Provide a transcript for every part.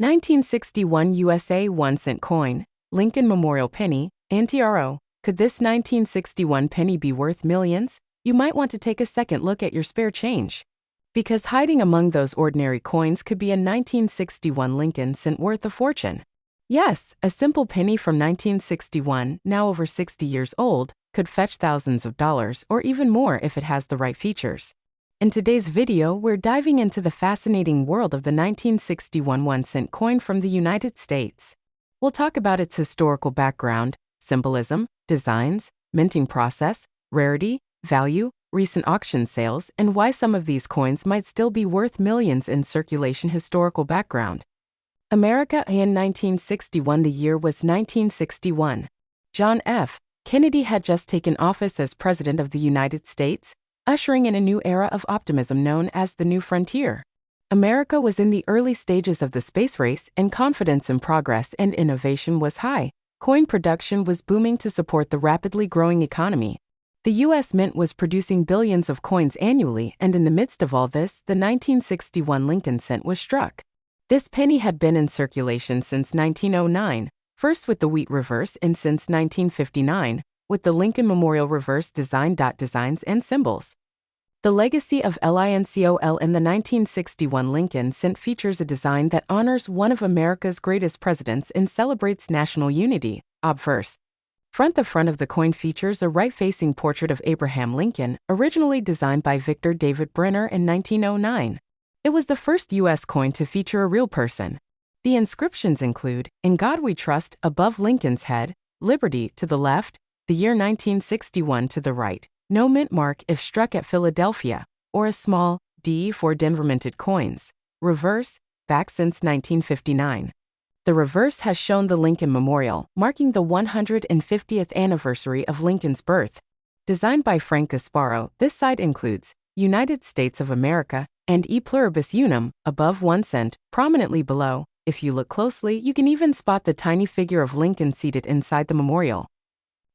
1961 USA 1-cent coin, Lincoln Memorial penny, NTRO. Could this 1961 penny be worth millions? You might want to take a second look at your spare change. Because hiding among those ordinary coins could be a 1961 Lincoln cent worth a fortune. Yes, a simple penny from 1961, now over 60 years old, could fetch thousands of dollars or even more if it has the right features. In today's video, we're diving into the fascinating world of the 1961 1-cent coin from the United States. We'll talk about its historical background, symbolism, designs, minting process, rarity, value, recent auction sales, and why some of these coins might still be worth millions in circulation. Historical background. America in 1961. The year was 1961. John F. Kennedy had just taken office as President of the United States, ushering in a new era of optimism known as the New Frontier. America was in the early stages of the space race, and confidence in progress and innovation was high. Coin production was booming to support the rapidly growing economy. The U.S. Mint was producing billions of coins annually, and in the midst of all this, the 1961 Lincoln cent was struck. This penny had been in circulation since 1909, first with the wheat reverse and since 1959, with the Lincoln Memorial reverse design. Designs and symbols. The legacy of LINCOL in the 1961 Lincoln cent features a design that honors one of America's greatest presidents and celebrates national unity. Obverse. The front of the coin features a right-facing portrait of Abraham Lincoln, originally designed by Victor David Brenner in 1909. It was the first U.S. coin to feature a real person. The inscriptions include, "In God We Trust," above Lincoln's head, "Liberty" to the left, the year 1961 to the right, no mint mark if struck at Philadelphia, or a small D for Denver minted coins. Reverse, back since 1959. The reverse has shown the Lincoln Memorial, marking the 150th anniversary of Lincoln's birth. Designed by Frank Gasparo, this side includes United States of America and E Pluribus Unum, above 1 cent, prominently below. If you look closely, you can even spot the tiny figure of Lincoln seated inside the memorial.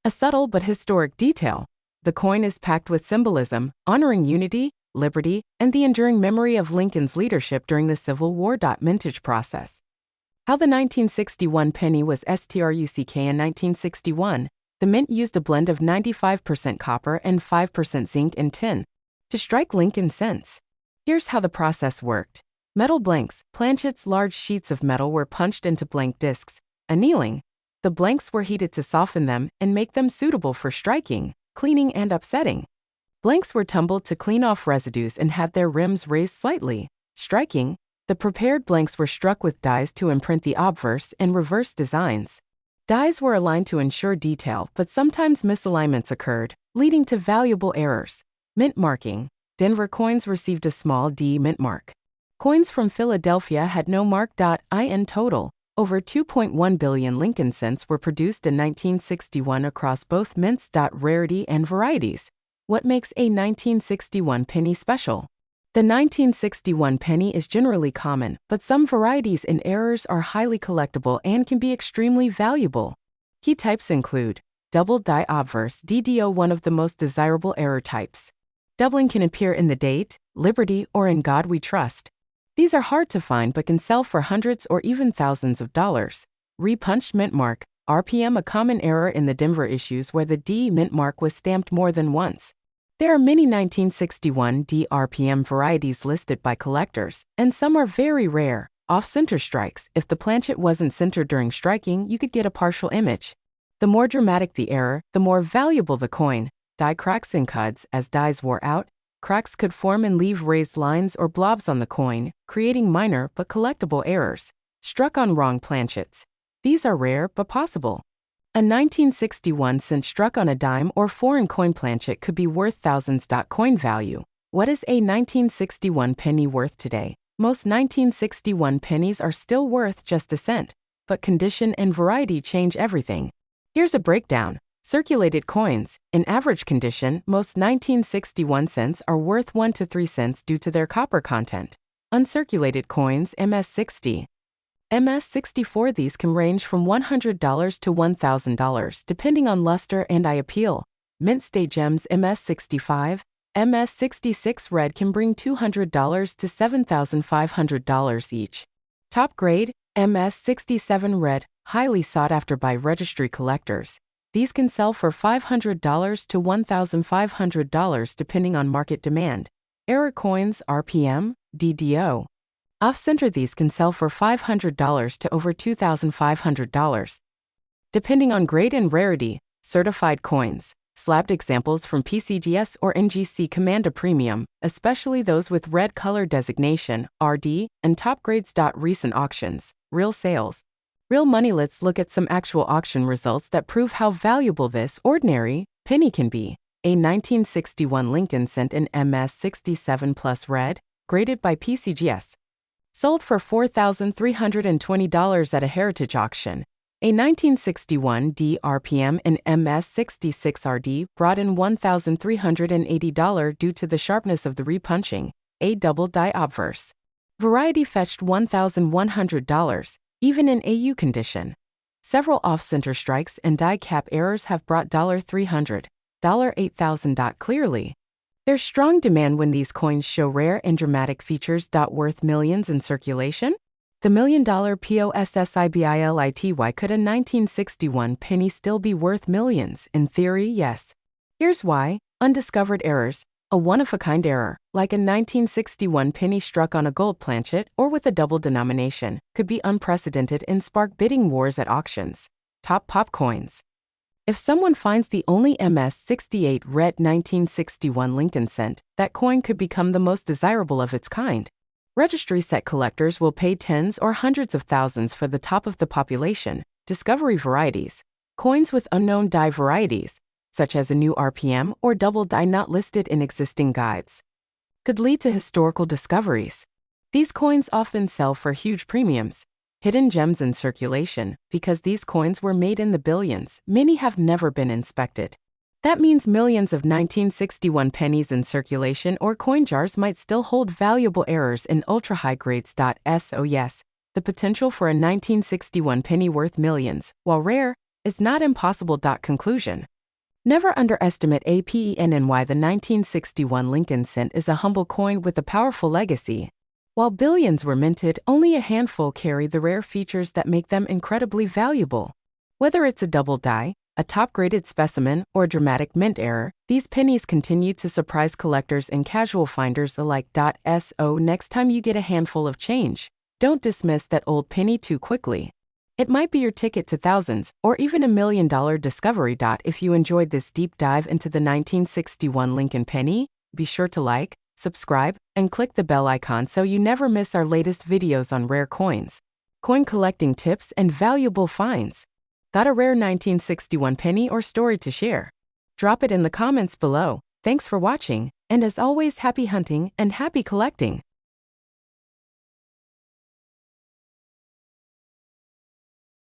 A subtle but historic detail. The coin is packed with symbolism, honoring unity, liberty, and the enduring memory of Lincoln's leadership during the Civil War. Mintage process. How the 1961 penny was struck. In 1961, the mint used a blend of 95% copper and 5% zinc and tin to strike Lincoln cents. Here's how the process worked. Metal blanks, planchets. Large sheets of metal were punched into blank discs. Annealing. The blanks were heated to soften them and make them suitable for striking, cleaning, and upsetting. Blanks were tumbled to clean off residues and had their rims raised slightly. Striking. The prepared blanks were struck with dies to imprint the obverse and reverse designs. Dies were aligned to ensure detail, but sometimes misalignments occurred, leading to valuable errors. Mint marking. Denver coins received a small D mint mark. Coins from Philadelphia had no mark. In total, over 2.1 billion Lincoln cents were produced in 1961 across both mints. Rarity and varieties. What makes a 1961 penny special? The 1961 penny is generally common, but some varieties and errors are highly collectible and can be extremely valuable. Key types include double die obverse DDO, one of the most desirable error types. Doubling can appear in the date, Liberty, or In God We Trust. These are hard to find but can sell for hundreds or even thousands of dollars. Repunched mint mark, RPM, a common error in the Denver issues where the D mint mark was stamped more than once. There are many 1961 D RPM varieties listed by collectors, and some are very rare. Off-center strikes. If the planchet wasn't centered during striking, you could get a partial image. The more dramatic the error, the more valuable the coin. Die cracks and cuds. As dies wore out, cracks could form and leave raised lines or blobs on the coin, creating minor but collectible errors. Struck on wrong planchets. These are rare but possible. A 1961 cent struck on a dime or foreign coin planchet could be worth thousands. Coin value. What is a 1961 penny worth today? Most 1961 pennies are still worth just a cent, but condition and variety change everything. Here's a breakdown. Circulated coins. In average condition, most 1961 cents are worth 1 to 3 cents due to their copper content. Uncirculated coins. MS-60. MS-64. These can range from $100 to $1,000 depending on luster and eye appeal. Mint state gems. MS-65. MS-66 red can bring $200 to $7,500 each. Top grade. MS-67 red, highly sought after by registry collectors. These can sell for $500 to $1,500 depending on market demand. Error coins, RPM, DDO. Off-center, these can sell for $500 to over $2,500. Depending on grade and rarity, certified coins. Slabbed examples from PCGS or NGC command a premium, especially those with red color designation, RD, and top grades. Recent auctions, real sales. Real money. Let's look at some actual auction results that prove how valuable this ordinary penny can be. A 1961 Lincoln cent in MS-67 plus red, graded by PCGS. Sold for $4,320 at a heritage auction. A 1961 DRPM in MS-66RD brought in $1,380 due to the sharpness of the repunching. A double die obverse variety fetched $1,100, even in AU condition. Several off-center strikes and die cap errors have brought $300, $8,000. Clearly, there's strong demand when these coins show rare and dramatic features. Worth millions in circulation? The $1 million POSSIBILITY. Could a 1961 penny still be worth millions? In theory, yes. Here's why. Undiscovered errors. A one-of-a-kind error, like a 1961 penny struck on a gold planchet or with a double denomination, could be unprecedented and spark bidding wars at auctions. Top pop coins. If someone finds the only MS-68 red 1961 Lincoln cent, that coin could become the most desirable of its kind. Registry set collectors will pay tens or hundreds of thousands for the top of the population. Discovery varieties. Coins with unknown die varieties, such as a new RPM or double die not listed in existing guides, could lead to historical discoveries. These coins often sell for huge premiums. Hidden gems in circulation. Because these coins were made in the billions, many have never been inspected. That means millions of 1961 pennies in circulation or coin jars might still hold valuable errors in ultra-high grades. So yes, the potential for a 1961 penny worth millions, while rare, is not impossible. Conclusion. Never underestimate a penny. The 1961 Lincoln cent is a humble coin with a powerful legacy. While billions were minted, only a handful carry the rare features that make them incredibly valuable. Whether it's a double die, a top-graded specimen, or a dramatic mint error, these pennies continue to surprise collectors and casual finders alike. So next time you get a handful of change, don't dismiss that old penny too quickly. It might be your ticket to thousands, or even a $1 million discovery. If you enjoyed this deep dive into the 1961 Lincoln penny, be sure to like, subscribe, and click the bell icon so you never miss our latest videos on rare coins, coin collecting tips, and valuable finds. Got a rare 1961 penny or story to share? Drop it in the comments below. Thanks for watching, and as always, happy hunting and happy collecting.